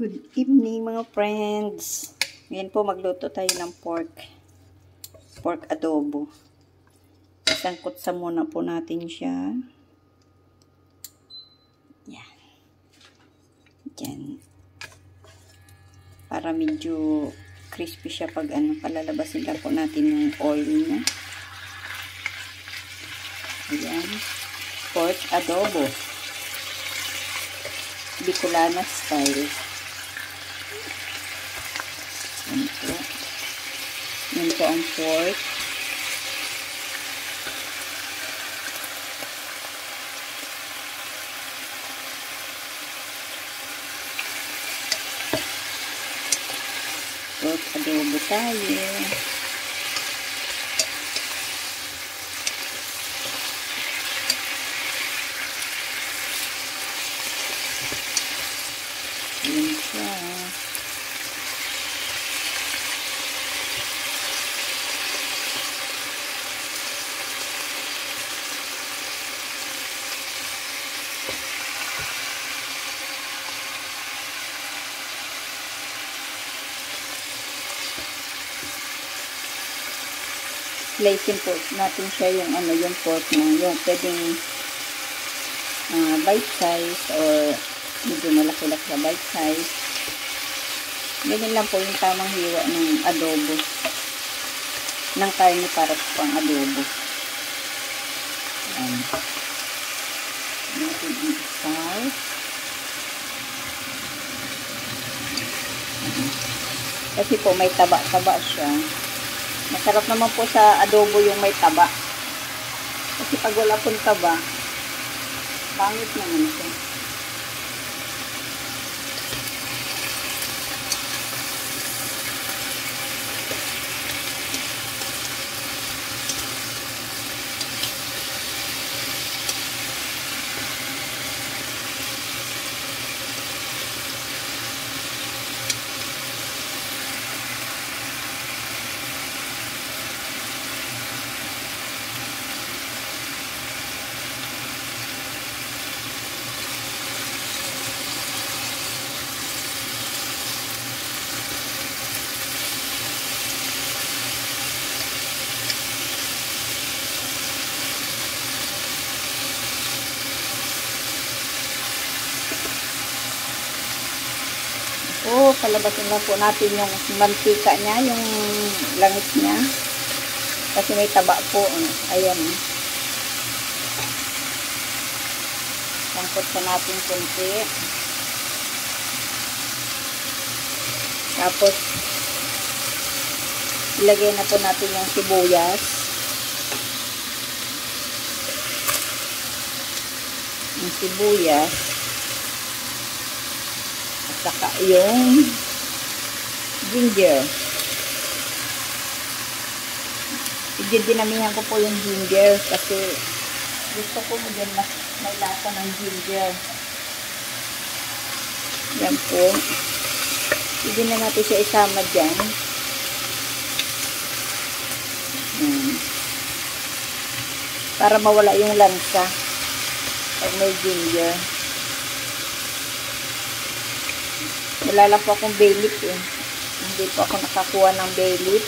Good evening mga friends. Ngayon po magluto tayo ng pork adobo. Sangkutsa muna po natin siya. Yan. Yan. Para medyo crispy siya pag palalabasin lang po natin yung oil niya. Ayan. Pork adobo. Bicolana style. Yan po. Yan po ang pork. Pork adobo tayo. Yan siya. Slicing po natin siya yung yung pork na yung pwedeng bite size or medyo malaki-laki na bite size. Ganyan lang po yung tamang hiwa ng adobo ng karne para sa pang adobo. Ayan. Natin ang sauce. Kasi po may taba-taba siya. Masarap naman po sa adobo yung may taba. Kasi pag wala pong taba, pangit naman siya. Palabasin lang po natin yung mantika niya, yung langis niya. Kasi may taba po. Ayan. Sangkot sa natin kunti. Tapos, ilagay na po natin yung sibuyas. Yung sibuyas. Saka yung ginger. Dinamihan ko po yung ginger kasi gusto ko din mas may lasa ng ginger. Yan po. Hindi na natin siya isama dyan. Para mawala yung lansa pag may ginger. Wala lang po akong bay leaf eh. Hindi po ako nakakuha ng bay leaf.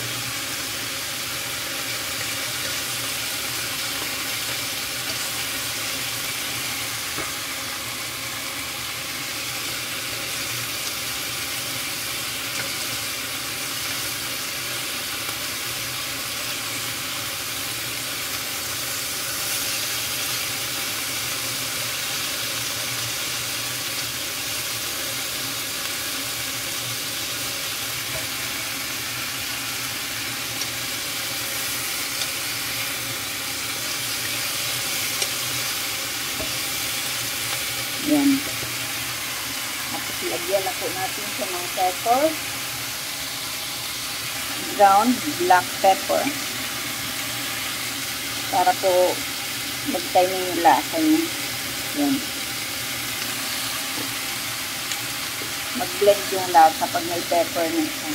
Yan. Tapos lagyan na po natin sa mga pepper. Ground black pepper. Para po mag-timing yung lasa niya. Yan. Mag-blend yung lasa pag may pepper na siya.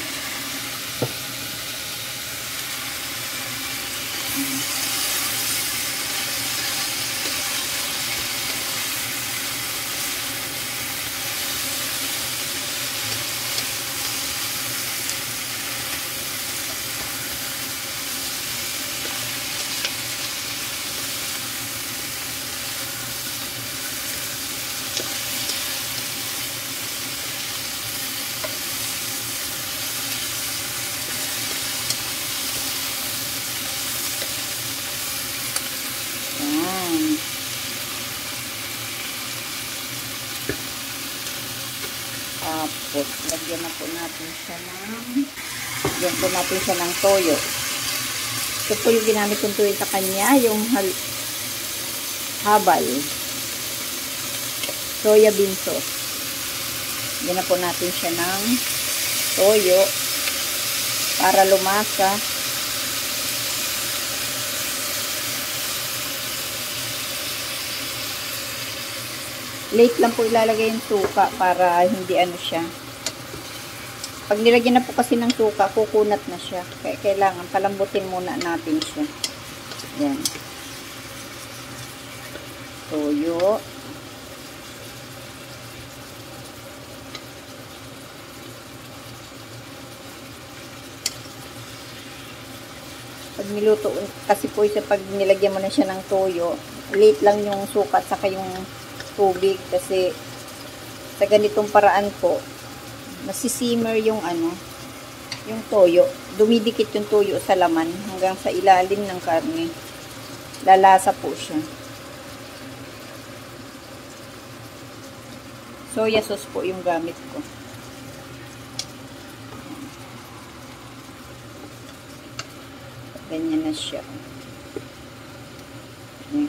Tapos, lagyan na po natin siya ng toyo. Ito po yung ginamit kong toyo sa kanya, yung habal. Soya bean sauce. Lagyan na po natin siya ng toyo para lumasa. Late lang po ilalagay yung suka para hindi ano siya. Pag nilagyan na po kasi ng suka, kukunat na siya. Kaya kailangan palambutin muna natin siya. Yan. Toyo. Pag niluto, kasi po isa pag nilagyan mo na siya ng toyo, late lang yung suka at saka yung tubig kasi sa ganitong paraan po nasisimmer yung yung toyo, dumidikit yung toyo sa laman hanggang sa ilalim ng karne, lalasa po siya. Soya sauce po yung gamit ko. Ganyan na siya.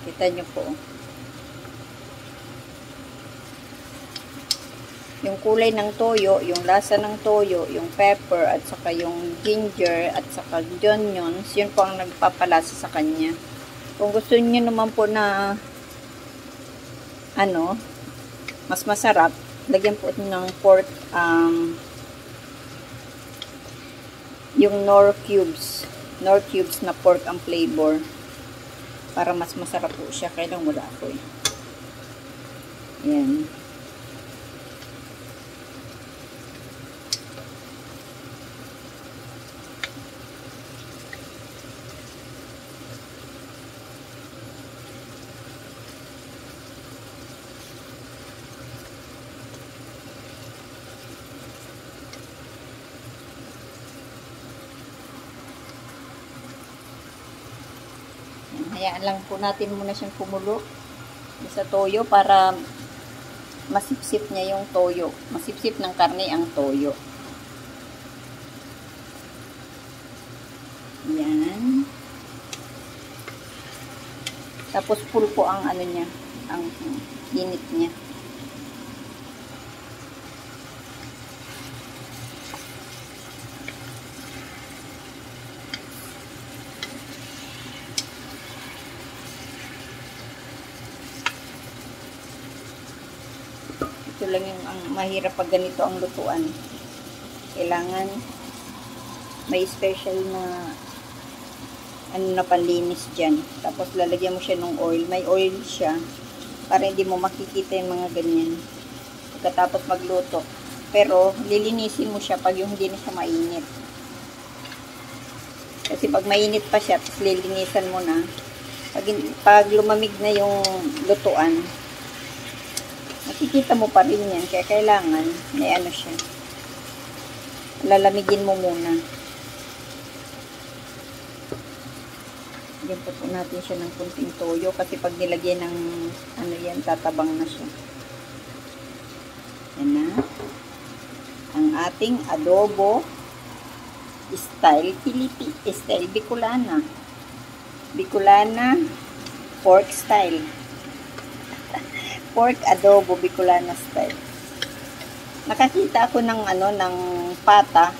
Kita nyo po. Yung kulay ng toyo, yung lasa ng toyo, yung pepper, at saka yung ginger, at saka onions, yun po ang nagpapalasa sa kanya. Kung gusto niyo naman po na mas masarap, lagyan po ng pork, yung Knorr cubes na pork ang flavor. Para mas masarap po siya. Kailang wala ako eh. Yan. Hayaan lang po natin muna siyang kumulo sa toyo para masipsip niya yung toyo. Masipsip ng karne ang toyo. Yan. Tapos full po ang niya, ang init niya. Ito lang yung mahirap pag ganito ang lutuan. Kailangan may special na na panlinis dyan. Tapos lalagyan mo siya ng oil. May oil siya para hindi mo makikita yung mga ganyan pagkatapos magluto. Pero lilinisin mo siya pag yung hindi na siya mainit. Kasi pag mainit pa siya, tapos lilinisan mo na. Pag lumamig na yung lutuan, makikita mo pa rin yan. Kaya kailangan may siya. Lalamigin mo muna. Lagyan po natin siya ng kunting toyo kasi pag nilagyan ng yan, tatabang na siya. Yan na. Ang ating adobo style Bicolana. Bicolana pork style. Pork adobo Bicolana style. Nakakita ako ng ng pata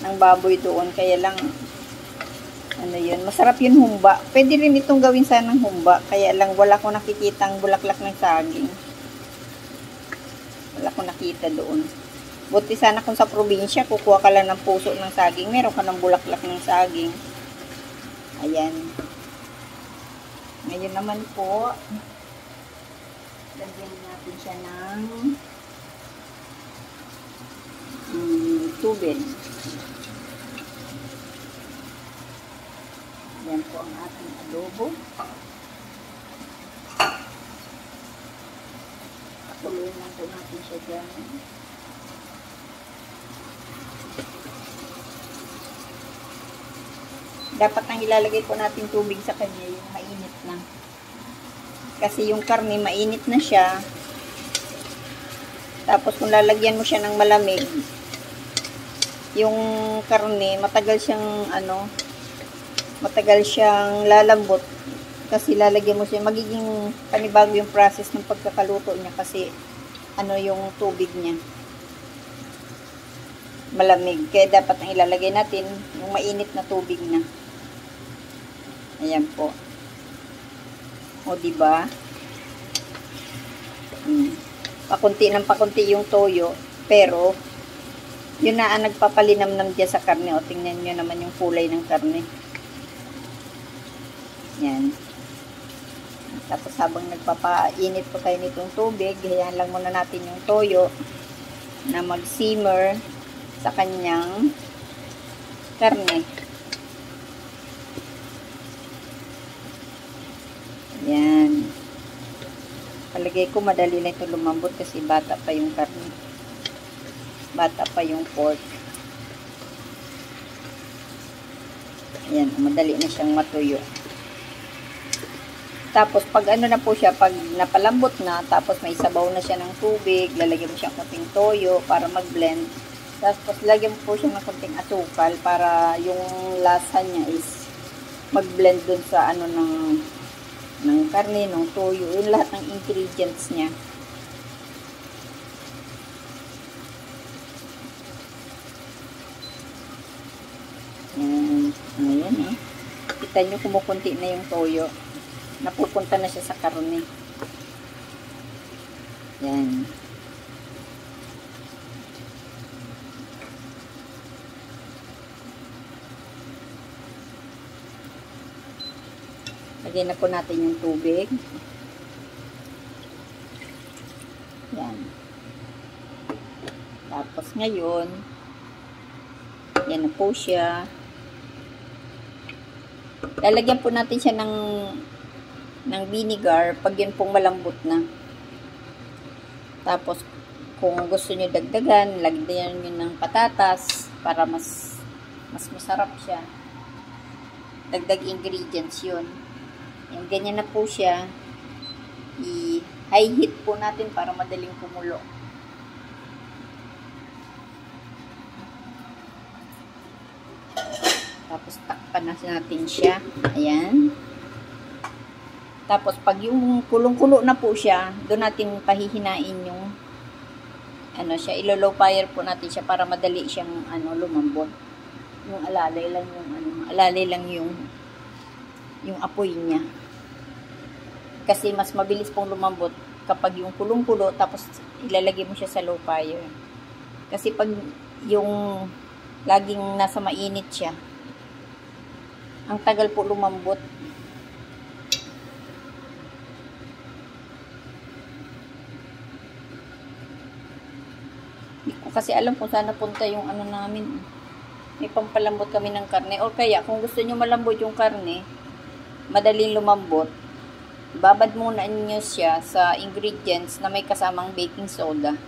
ng baboy doon, kaya lang yun, masarap yun humba. Pwede rin itong gawin sanang humba, kaya lang wala ko nakikitang bulaklak ng saging. Wala ko nakita doon. Buti sana kung sa probinsya, kukuha ka lang ng puso ng saging, meron ka ng bulaklak ng saging. Ayan. Ngayon naman po, lagyan natin siya ng tubig. Yan po ang ating adobo. Patuloyin lang po natin siya dyan. Dapat nang ilalagay po natin tubig sa kanya yung mainit na. Kasi yung karne mainit na siya. Tapos kung lalagyan mo siya ng malamig, yung karne, matagal siyang lalambot kasi lalagyan mo siya, magiging panibago yung process ng pagkakaluto niya kasi yung tubig niya malamig. Kaya dapat ang ilalagay natin yung mainit na tubig na. Ayan po. O diba? Pakunti ng pakunti yung toyo, pero yun na ang nagpapalinamnam dyan sa karne. O tingnan nyo naman yung kulay ng karne. Yan. Tapos habang nagpapainit po tayo nitong tubig, hayaan lang muna natin yung toyo na mag-simmer sa kanyang karne. Yan. Palagay ko madali lang ito lumambot kasi bata pa yung karne. Bata pa yung pork. Yan, madali na siyang matuyo. Tapos, pag na po siya, pag napalambot na, tapos may sabaw na siya ng tubig, lalagyan mo siya ng konting toyo para mag-blend. Tapos, lagyan mo po siya ng konting asukal para yung lasa niya is mag-blend dun sa ng karne, ng toyo, yung lahat ng ingredients niya. Yan. Ayan, kita nyo, kumukunti na yung toyo. Napupunta na siya sa karne. Yan. Lagyan na po natin yung tubig. Yan. Tapos ngayon, yan na po siya. Lalagyan po natin siya ng vinegar pag yun pong malambot na. Tapos, kung gusto nyo dagdagan, lagyan nyo ng patatas para mas masarap siya. Dagdag ingredients yun. Yung ganyan na po siya. I-high heat po natin para madaling kumulo. Tapos, takpan na natin siya. Ayan. Tapos, pag yung kulong-kulo na po siya, doon natin pahihinain yung siya, ilo-low fire po natin siya para madali siyang lumambot. Yung alalay lang yung apoy niya. Kasi mas mabilis pong lumambot kapag yung kulong-kulo, tapos ilalagay mo siya sa low fire. Kasi pag yung laging nasa mainit siya, ang tagal po lumambot. Kasi alam kung saan napunta yung namin. May pampalambot kami ng karne. O kaya, kung gusto nyo malambot yung karne, madaling lumambot, babad muna nyo siya sa ingredients na may kasamang baking soda.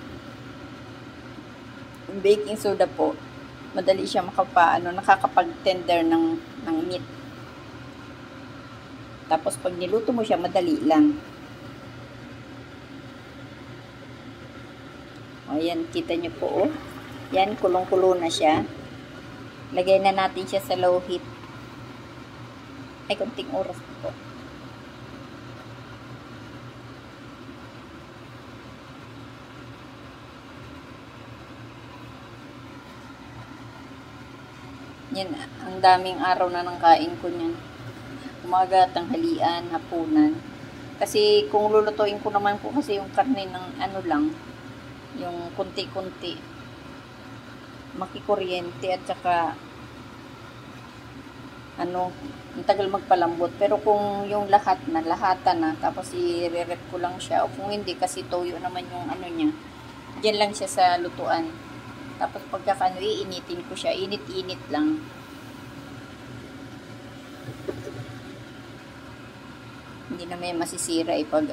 Yung baking soda po, madali siya nakakapag-tender ng meat. Tapos, pag niluto mo siya, madali lang. Ayan, kita nyo po, Yan, kulong-kulo na siya. Lagay na natin siya sa low heat. Ay, konting oras po. Yan, ang daming araw na nang kain ko niyan. Umaga, tanghalian, hapunan. Kasi kung lulutuin ko naman po kasi yung karne ng lang, yung kunti-kunti, makikuryente at saka ang tagal magpalambot. Pero kung yung lahatan na, tapos i-rep ko lang siya, o kung hindi kasi toyo naman yung niya, dyan lang siya sa lutuan. Tapos pagka iinitin ko siya, init-init lang. Hindi na may masisira pag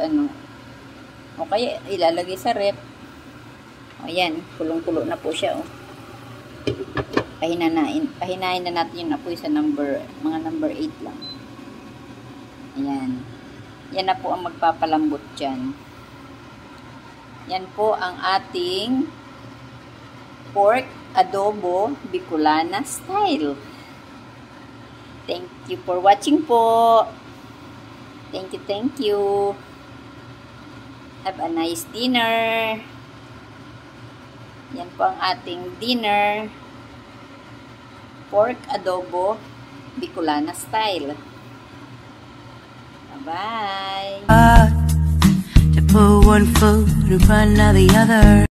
o kaya ilalagay sa rep. Ayan, kulong-kulo na po siya, Pahinain na natin yung apoy sa mga number 8 lang. Ayan. Yan na po ang magpapalambot dyan. Yan po ang ating pork adobo Bicolana style. Thank you for watching po. Thank you, thank you. Have a nice dinner. Yan po ang ating dinner. Pork adobo Bicolana style. Bye-bye. To put one foot in front of the other.